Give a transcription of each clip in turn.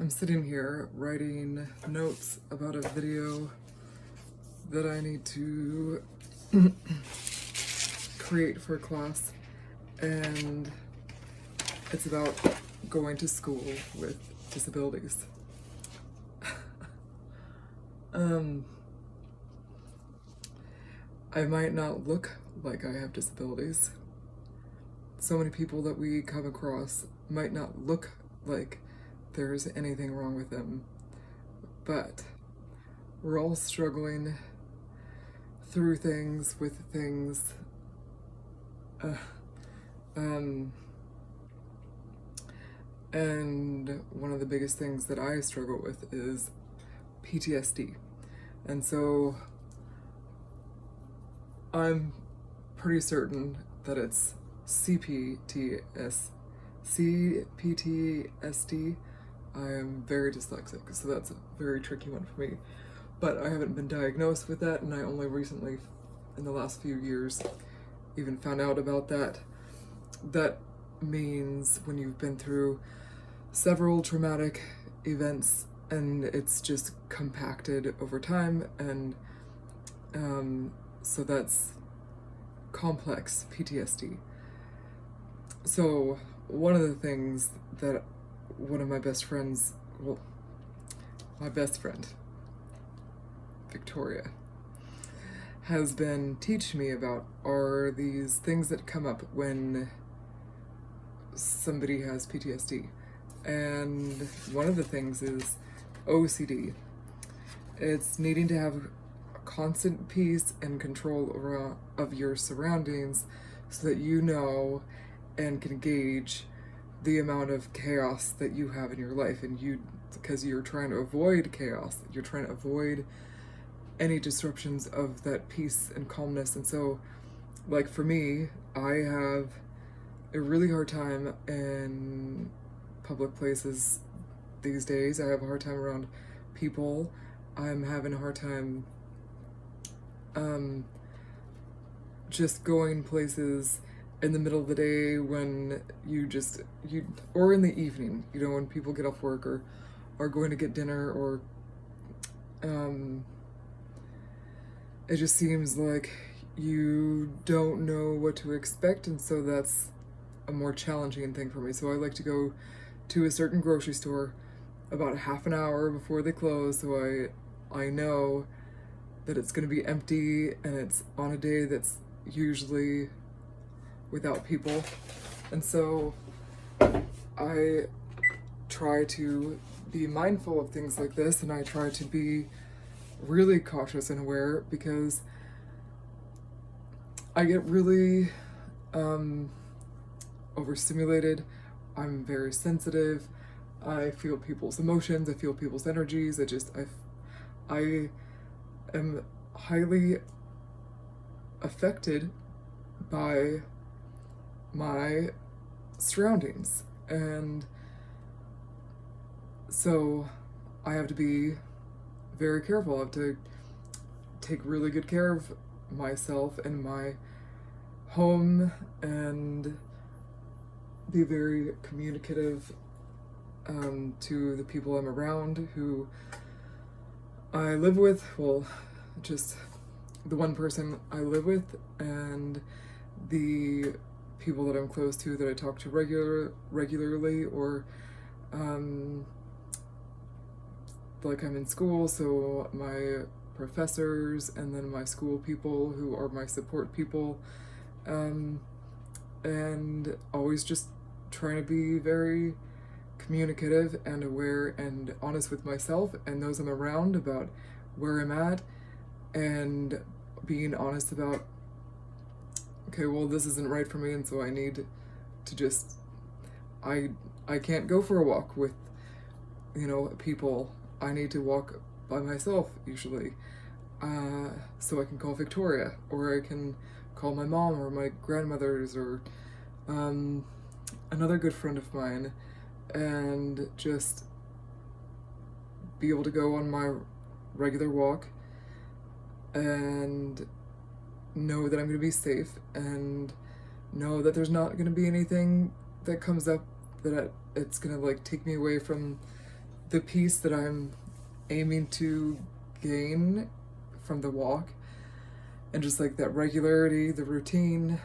I'm sitting here writing notes about a video that I need to create for class, and it's about going to school with disabilities. I might not look like I have disabilities. So many people that we come across might not look like there's anything wrong with them, but we're all struggling through things with things. And one of the biggest things that I struggle with is PTSD. And so I'm pretty certain that it's CPTSD. I am very dyslexic, so that's a very tricky one for me. But I haven't been diagnosed with that, and I only recently, in the last few years, even found out about that. That means when you've been through several traumatic events and it's just compacted over time, and so that's complex PTSD. So one of the things that one of my best friends, my best friend, Victoria, has been teaching me about are these things that come up when somebody has PTSD. And one of the things is OCD. It's needing to have constant peace and control of your surroundings so that you know and can gauge the amount of chaos that you have in your life, and because you're trying to avoid chaos, you're trying to avoid any disruptions of that peace and calmness. And so, like for me, I have a really hard time in public places these days. I have a hard time around people. I'm having a hard time just going places in the middle of the day when or in the evening, when people get off work or are going to get dinner, or it just seems like you don't know what to expect, and so that's a more challenging thing for me. So I like to go to a certain grocery store about half an hour before they close, so I know that it's going to be empty, and it's on a day that's usually without people. And so I try to be mindful of things like this, and I try to be really cautious and aware, because I get really overstimulated. I'm very sensitive. I feel people's emotions. I feel people's energies. I am highly affected by my surroundings, and so I have to be very careful. I have to take really good care of myself and my home, and be very communicative to the people I'm around, who I live with. Well, just the one person I live with, and the people that I'm close to, that I talk to regularly, or like I'm in school, so my professors, and then my school people who are my support people, and always just trying to be very communicative and aware and honest with myself and those I'm around about where I'm at, and being honest about, okay, well, this isn't right for me, and so I need to just, I can't go for a walk with, people. I need to walk by myself usually, so I can call Victoria, or I can call my mom or my grandmothers, or another good friend of mine, and just be able to go on my regular walk and know that I'm going to be safe, and know that there's not going to be anything that comes up that it's going to take me away from the peace that I'm aiming to gain from the walk, and just like that regularity, the routine.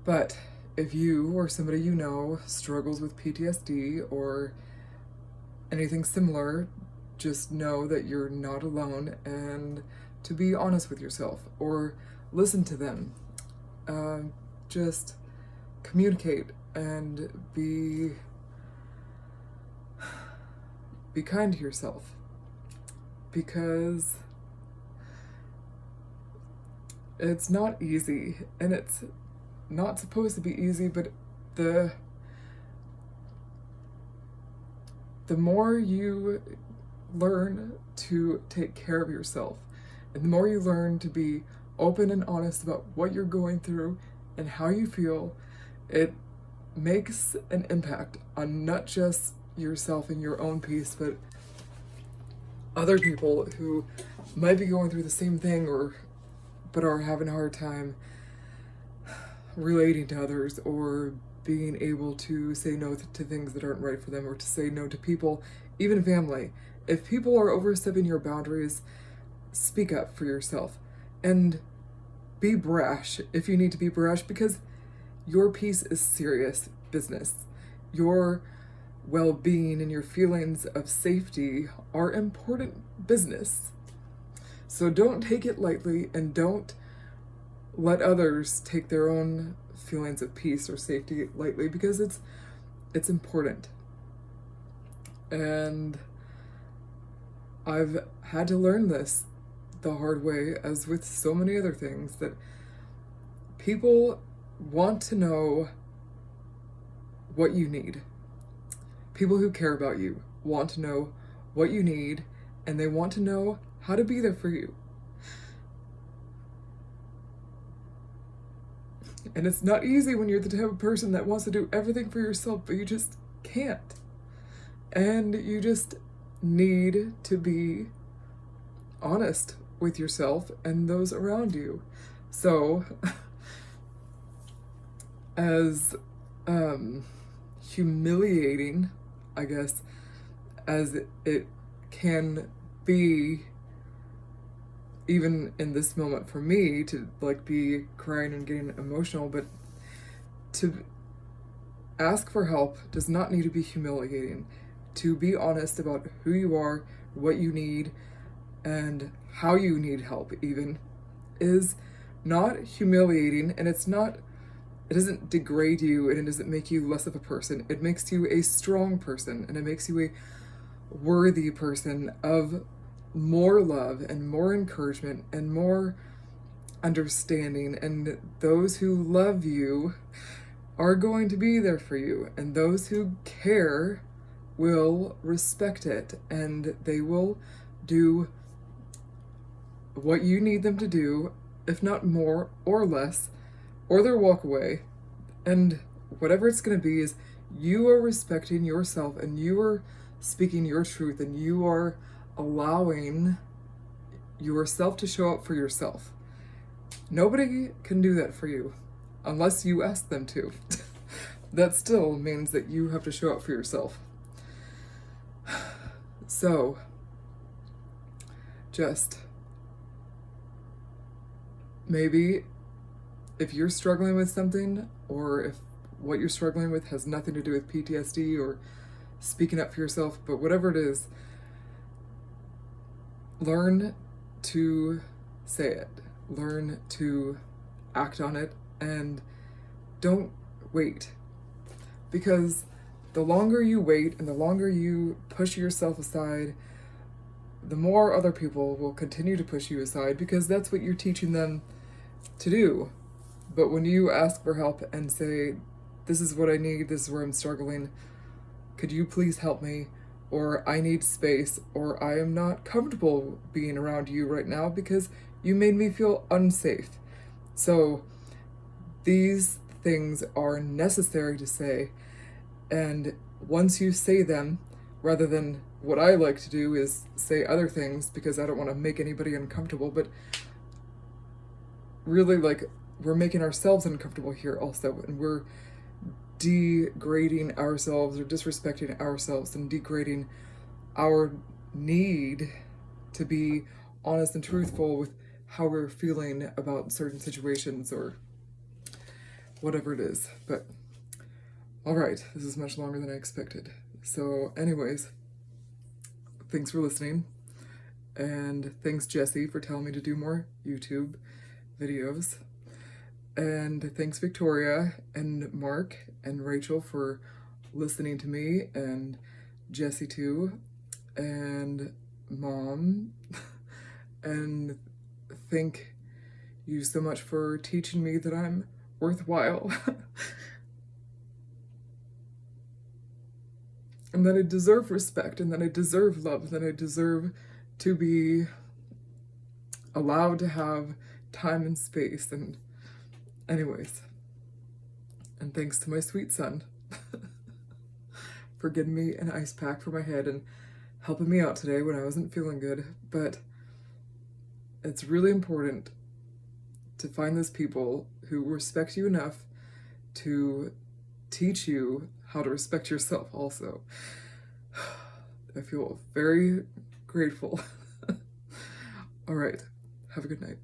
But if you or somebody you know struggles with PTSD or anything similar, just know that you're not alone, and to be honest with yourself or listen to them. Just communicate and be kind to yourself, because it's not easy, and it's not supposed to be easy, but the more you learn to take care of yourself, and the more you learn to be open and honest about what you're going through and how you feel, it makes an impact on not just yourself and your own peace, but other people who might be going through the same thing but are having a hard time relating to others, or being able to say no to things that aren't right for them, or to say no to people, even family. If people are overstepping your boundaries, speak up for yourself and be brash if you need to be brash, because your peace is serious business. Your well-being and your feelings of safety are important business. So don't take it lightly, and don't let others take their own feelings of peace or safety lightly, because it's important. And I've had to learn this the hard way, as with so many other things, that people want to know what you need. People who care about you want to know what you need, and they want to know how to be there for you. And it's not easy when you're the type of person that wants to do everything for yourself, but you just can't. And you just need to be honest with yourself and those around you. So, as humiliating, I guess, as it can be, even in this moment for me, to like be crying and getting emotional, but to ask for help does not need to be humiliating. To be honest about who you are, what you need, and how you need help even, is not humiliating, and it doesn't degrade you, and it doesn't make you less of a person. It makes you a strong person, and it makes you a worthy person of more love and more encouragement and more understanding. And those who love you are going to be there for you, and those who care will respect it, and they will do what you need them to do, if not more or less, or they'll walk away. And whatever it's going to be, is you are respecting yourself, and you are speaking your truth, and you are allowing yourself to show up for yourself. Nobody can do that for you unless you ask them to. That still means that you have to show up for yourself. So, just maybe if you're struggling with something, or if what you're struggling with has nothing to do with PTSD or speaking up for yourself, but whatever it is, learn to say it. Learn to act on it, and don't wait. Because the longer you wait and the longer you push yourself aside, the more other people will continue to push you aside, because that's what you're teaching them to do. But when you ask for help and say, this is what I need, this is where I'm struggling, could you please help me? Or I need space, or I am not comfortable being around you right now because you made me feel unsafe. So these things are necessary to say, and once you say them, rather than what I like to do is say other things because I don't want to make anybody uncomfortable, but really, like, we're making ourselves uncomfortable here also, and we're degrading ourselves or disrespecting ourselves and degrading our need to be honest and truthful with how we're feeling about certain situations or whatever it is. But all right, this is much longer than I expected. So anyways, thanks for listening, and thanks Jesse for telling me to do more YouTube videos, and thanks Victoria and Mark and Rachel for listening to me, and Jesse too, and Mom, and thank you so much for teaching me that I'm worthwhile and that I deserve respect, and that I deserve love, and that I deserve to be allowed to have time and space. And anyways, and thanks to my sweet son for getting me an ice pack for my head and helping me out today when I wasn't feeling good. But it's really important to find those people who respect you enough to teach you how to respect yourself also. I feel very grateful. All right, have a good night.